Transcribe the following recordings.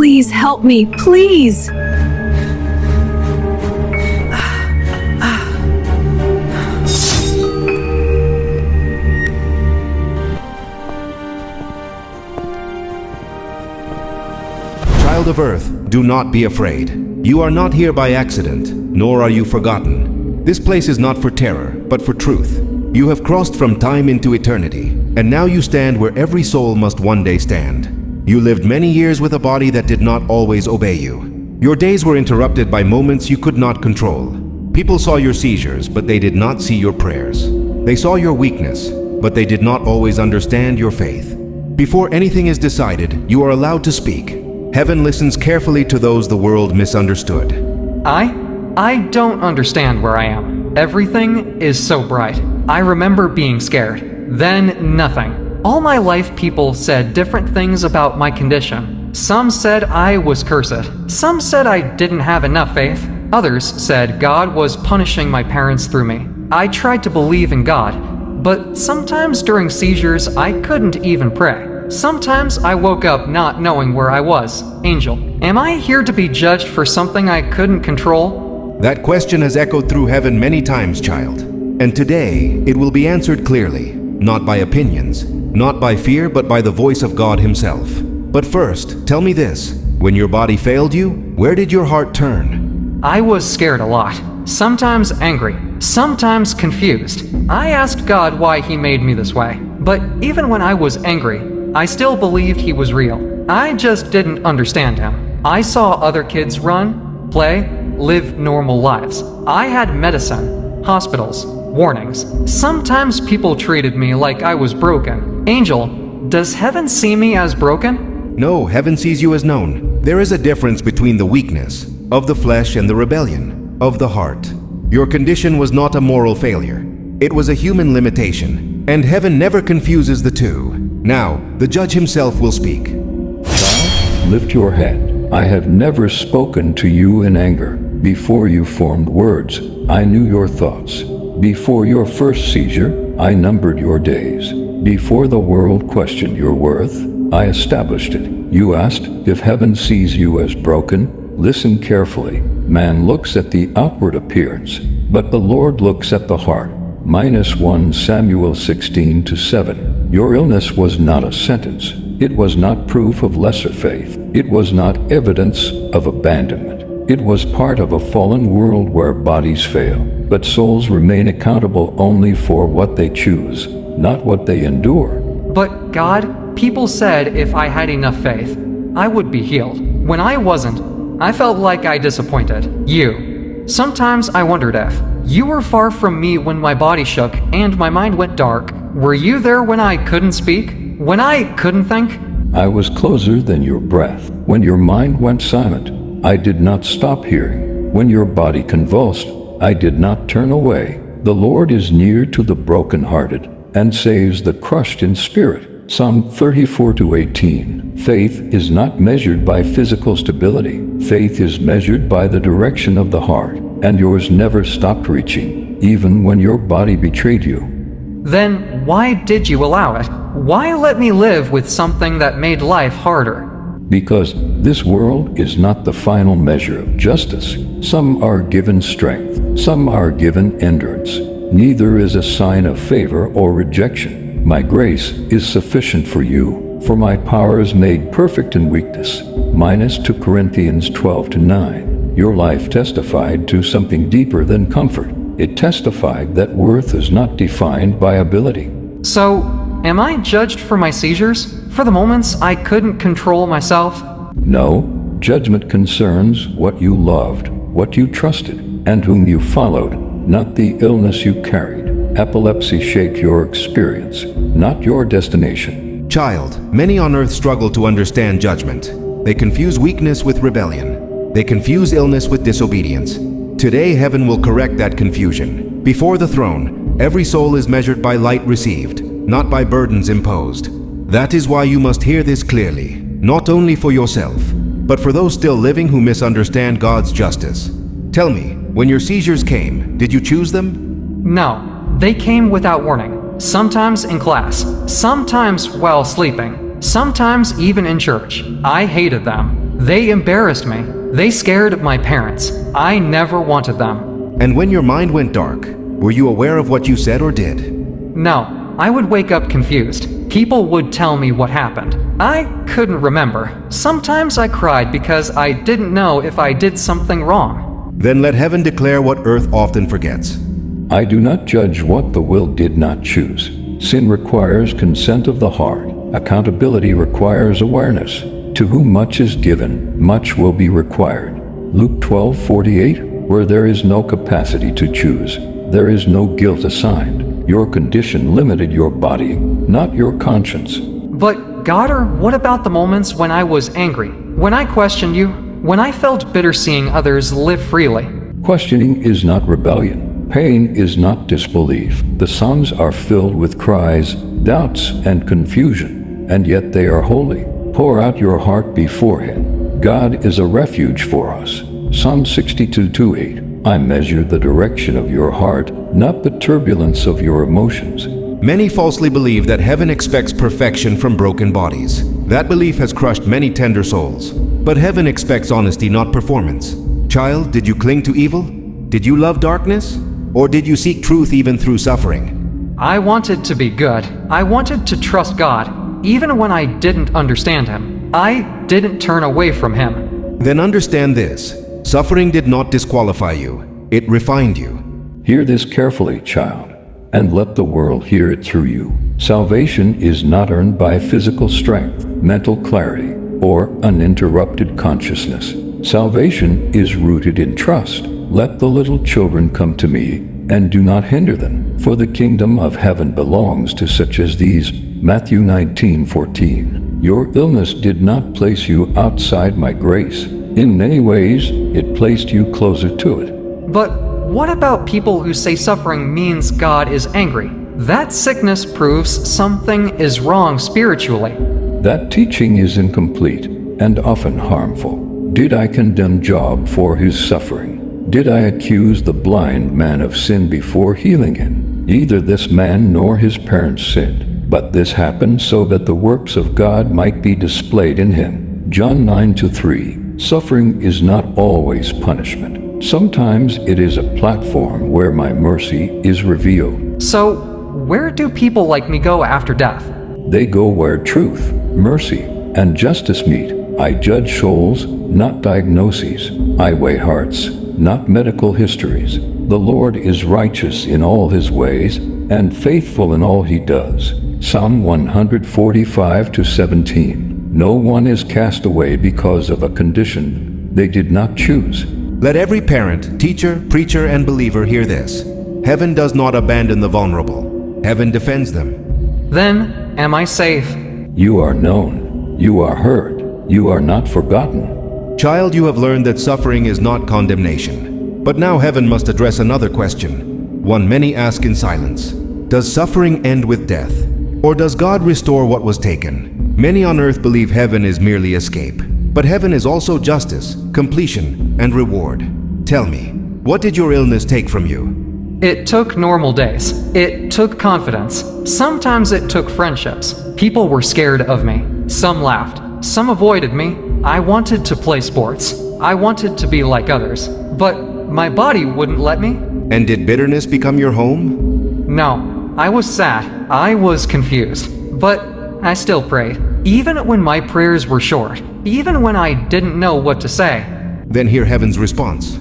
Please help me, please! Child of Earth, do not be afraid. You are not here by accident, nor are you forgotten. This place is not for terror, but for truth. You have crossed from time into eternity, and now you stand where every soul must one day stand. You lived many years with a body that did not always obey you. Your days were interrupted by moments you could not control. People saw your seizures, but they did not see your prayers. They saw your weakness, but they did not always understand your faith. Before anything is decided, you are allowed to speak. Heaven listens carefully to those the world misunderstood. I don't understand where I am. Everything is so bright. I remember being scared. Then nothing. All my life people said different things about my condition. Some said I was cursed. Some said I didn't have enough faith. Others said God was punishing my parents through me. I tried to believe in God, but sometimes during seizures I couldn't even pray. Sometimes I woke up not knowing where I was. Angel, am I here to be judged for something I couldn't control? That question has echoed through heaven many times, child. And today, it will be answered clearly, not by opinions, not by fear, but by the voice of God Himself. But first, tell me this. When your body failed you, where did your heart turn? I was scared a lot. Sometimes angry, sometimes confused. I asked God why He made me this way. But even when I was angry, I still believed He was real. I just didn't understand Him. I saw other kids run, play, live normal lives. I had medicine, hospitals, warnings. Sometimes people treated me like I was broken. Angel, does heaven see me as broken? No, heaven sees you as known. There is a difference between the weakness of the flesh and the rebellion of the heart. Your condition was not a moral failure. It was a human limitation, and heaven never confuses the two. Now, the judge himself will speak. Child, lift your head. I have never spoken to you in anger. Before you formed words, I knew your thoughts. Before your first seizure, I numbered your days. Before the world questioned your worth, I established it. You asked if heaven sees you as broken. Listen carefully. Man looks at the outward appearance, but the Lord looks at the heart. -1 Samuel 16:7. Your illness was not a sentence. It was not proof of lesser faith. It was not evidence of abandonment. It was part of a fallen world where bodies fail, but souls remain accountable only for what they choose, not what they endure. But God, people said if I had enough faith, I would be healed. When I wasn't, I felt like I disappointed you. Sometimes I wondered if you were far from me when my body shook and my mind went dark. Were you there when I couldn't speak? When I couldn't think? I was closer than your breath. When your mind went silent, I did not stop hearing. When your body convulsed, I did not turn away. The Lord is near to the brokenhearted and saves the crushed in spirit. Psalm 34:18. Faith is not measured by physical stability. Faith is measured by the direction of the heart, and yours never stopped reaching, even when your body betrayed you. Then why did you allow it? Why let me live with something that made life harder? Because this world is not the final measure of justice. Some are given strength, some are given endurance. Neither is a sign of favor or rejection. My grace is sufficient for you, for my power is made perfect in weakness. -2 Corinthians 12:9. Your life testified to something deeper than comfort. It testified that worth is not defined by ability. So, am I judged for my seizures? For the moments I couldn't control myself? No, judgment concerns what you loved, what you trusted, and whom you followed, not the illness you carried. Epilepsy shaped your experience, not your destination. Child, many on earth struggle to understand judgment. They confuse weakness with rebellion. They confuse illness with disobedience. Today, heaven will correct that confusion. Before the throne, every soul is measured by light received, not by burdens imposed. That is why you must hear this clearly, not only for yourself, but for those still living who misunderstand God's justice. Tell me, when your seizures came, did you choose them? No, they came without warning. Sometimes in class, sometimes while sleeping, sometimes even in church. I hated them. They embarrassed me. They scared my parents. I never wanted them. And when your mind went dark, were you aware of what you said or did? No, I would wake up confused. People would tell me what happened. I couldn't remember. Sometimes I cried because I didn't know if I did something wrong. Then let heaven declare what earth often forgets. I do not judge what the will did not choose. Sin requires consent of the heart. Accountability requires awareness. To whom much is given, much will be required. Luke 12:48, where there is no capacity to choose, there is no guilt assigned. Your condition limited your body, not your conscience. But, Goddard, what about the moments when I was angry? When I questioned you? When I felt bitter seeing others live freely? Questioning is not rebellion. Pain is not disbelief. The Psalms are filled with cries, doubts, and confusion, and yet they are holy. Pour out your heart before Him. God is a refuge for us. Psalm 62:8. I measure the direction of your heart, not the turbulence of your emotions. Many falsely believe that heaven expects perfection from broken bodies. That belief has crushed many tender souls. But heaven expects honesty, not performance. Child, did you cling to evil? Did you love darkness? Or did you seek truth even through suffering? I wanted to be good. I wanted to trust God, even when I didn't understand Him. I didn't turn away from Him. Then understand this. Suffering did not disqualify you. It refined you. Hear this carefully, child, and let the world hear it through you. Salvation is not earned by physical strength, mental clarity, or uninterrupted consciousness. Salvation is rooted in trust. Let the little children come to me, and do not hinder them, for the kingdom of heaven belongs to such as these. Matthew 19:14. Your illness did not place you outside my grace. In many ways, it placed you closer to it. But what about people who say suffering means God is angry? That sickness proves something is wrong spiritually. That teaching is incomplete and often harmful. Did I condemn Job for his suffering? Did I accuse the blind man of sin before healing him? Neither this man nor his parents sinned, but this happened so that the works of God might be displayed in him. John 9:3. Suffering is not always punishment. Sometimes it is a platform where my mercy is revealed. So, where do people like me go after death? They go where truth, mercy, and justice meet. I judge souls, not diagnoses. I weigh hearts, not medical histories. The Lord is righteous in all His ways and faithful in all He does. Psalm 145:17. No one is cast away because of a condition they did not choose. Let every parent, teacher, preacher, and believer hear this. Heaven does not abandon the vulnerable. Heaven defends them. Then, am I safe? You are known. You are heard. You are not forgotten. Child, you have learned that suffering is not condemnation. But now heaven must address another question, one many ask in silence. Does suffering end with death? Or does God restore what was taken? Many on earth believe heaven is merely escape. But heaven is also justice, completion, and reward. Tell me, what did your illness take from you? It took normal days. It took confidence. Sometimes it took friendships. People were scared of me. Some laughed. Some avoided me. I wanted to play sports. I wanted to be like others. But my body wouldn't let me. And did bitterness become your home? No, I was sad. I was confused. But I still prayed. Even when my prayers were short. Even when I didn't know what to say. Then hear heaven's response.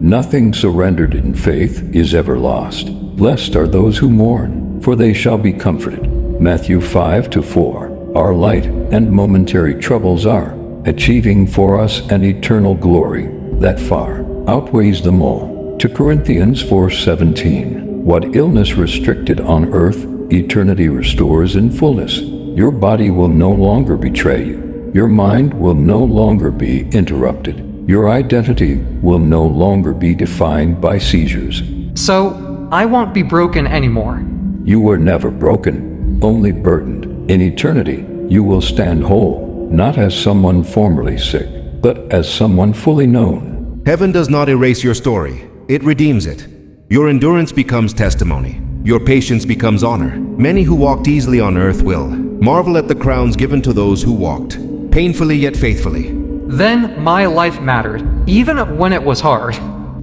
Nothing surrendered in faith is ever lost. Blessed are those who mourn, for they shall be comforted. Matthew 5:4. Our light and momentary troubles are achieving for us an eternal glory that far outweighs them all. To Corinthians 4:17. What illness restricted on earth, eternity restores in fullness. Your body will no longer betray you. Your mind will no longer be interrupted. Your identity will no longer be defined by seizures. So, I won't be broken anymore. You were never broken, only burdened. In eternity, you will stand whole, not as someone formerly sick, but as someone fully known. Heaven does not erase your story. It redeems it. Your endurance becomes testimony. Your patience becomes honor. Many who walked easily on earth will marvel at the crowns given to those who walked painfully yet faithfully. Then my life mattered, even when it was hard.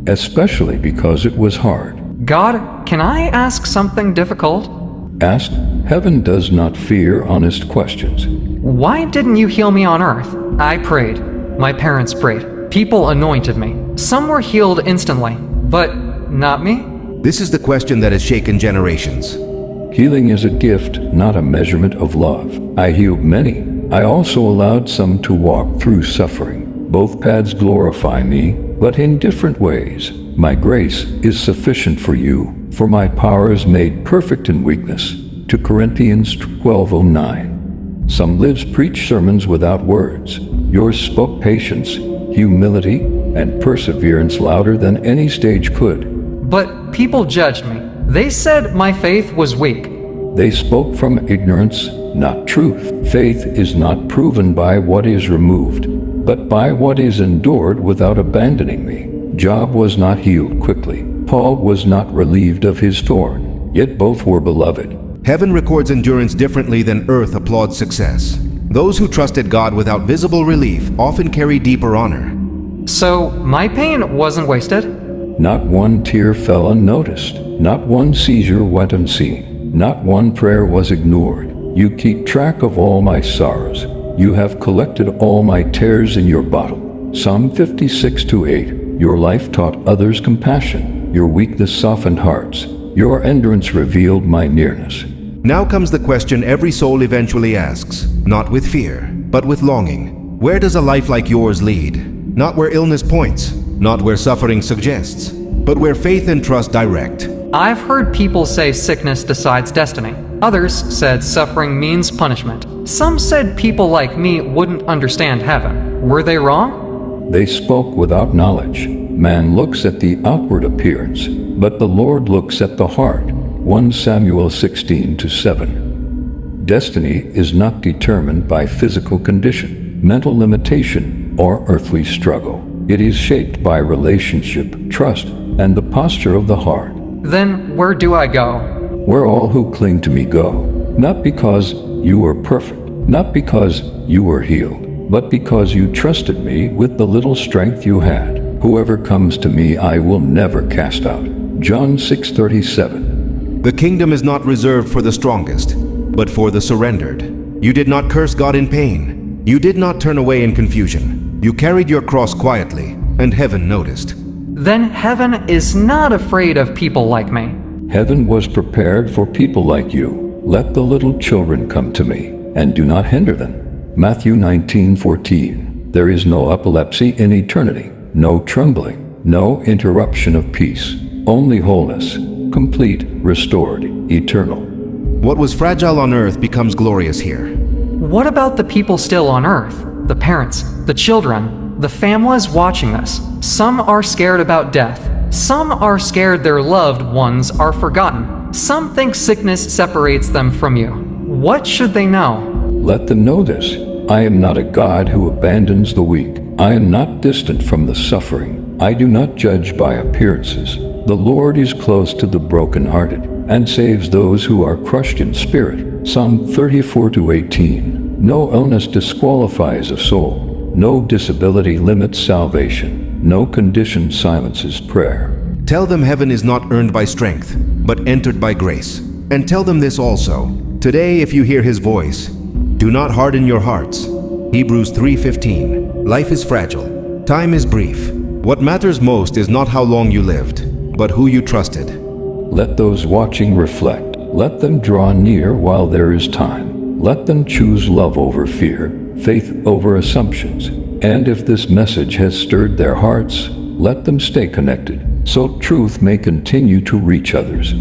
especially because it was hard. God, can I ask something difficult? Ask. Heaven does not fear honest questions. Why didn't you heal me on earth? I prayed. My parents prayed. People anointed me. Some were healed instantly, but not me? This is the question that has shaken generations. Healing is a gift, not a measurement of love. I healed many. I also allowed some to walk through suffering. Both paths glorify me, but in different ways. My grace is sufficient for you, for my power is made perfect in weakness. 2 Corinthians 12:09. Some lives preach sermons without words. Yours spoke patience, humility, and perseverance louder than any stage could. But people judged me. They said my faith was weak. They spoke from ignorance, not truth. Faith is not proven by what is removed, but by what is endured without abandoning me. Job was not healed quickly. Paul was not relieved of his thorn, yet both were beloved. Heaven records endurance differently than earth applauds success. Those who trusted God without visible relief often carry deeper honor. So my pain wasn't wasted? Not one tear fell unnoticed. Not one seizure went unseen. Not one prayer was ignored. You keep track of all my sorrows. You have collected all my tears in your bottle. Psalm 56:8. Your life taught others compassion. Your weakness softened hearts. Your endurance revealed my nearness. Now comes the question every soul eventually asks, not with fear, but with longing. Where does a life like yours lead? Not where illness points, not where suffering suggests, but where faith and trust direct. I've heard people say sickness decides destiny. Others said suffering means punishment. Some said people like me wouldn't understand heaven. Were they wrong? They spoke without knowledge. Man looks at the outward appearance, but the Lord looks at the heart. 1 Samuel 16:7. Destiny is not determined by physical condition, mental limitation, or earthly struggle. It is shaped by relationship, trust, and the posture of the heart. Then where do I go? Where all who cling to me go, not because you were perfect, not because you were healed, but because you trusted me with the little strength you had. Whoever comes to me I will never cast out. John 6:37. The kingdom is not reserved for the strongest, but for the surrendered. You did not curse God in pain. You did not turn away in confusion. You carried your cross quietly, and heaven noticed. Then heaven is not afraid of people like me. Heaven was prepared for people like you. Let the little children come to me, and do not hinder them. Matthew 19:14. There is no epilepsy in eternity, no trembling, no interruption of peace, only wholeness, complete, restored, eternal. What was fragile on earth becomes glorious here. What about the people still on earth? The parents, the children, the families watching this. Some are scared about death. Some are scared their loved ones are forgotten. Some think sickness separates them from you. What should they know? Let them know this. I am not a God who abandons the weak. I am not distant from the suffering. I do not judge by appearances. The Lord is close to the brokenhearted and saves those who are crushed in spirit. Psalm 34:18. No illness disqualifies a soul. No disability limits salvation. No condition silences prayer. Tell them heaven is not earned by strength, but entered by grace. And tell them this also. Today, if you hear his voice, do not harden your hearts. Hebrews 3:15. Life is fragile. Time is brief. What matters most is not how long you lived, but who you trusted. Let those watching reflect. Let them draw near while there is time. Let them choose love over fear, faith over assumptions. And if this message has stirred their hearts, let them stay connected, so truth may continue to reach others.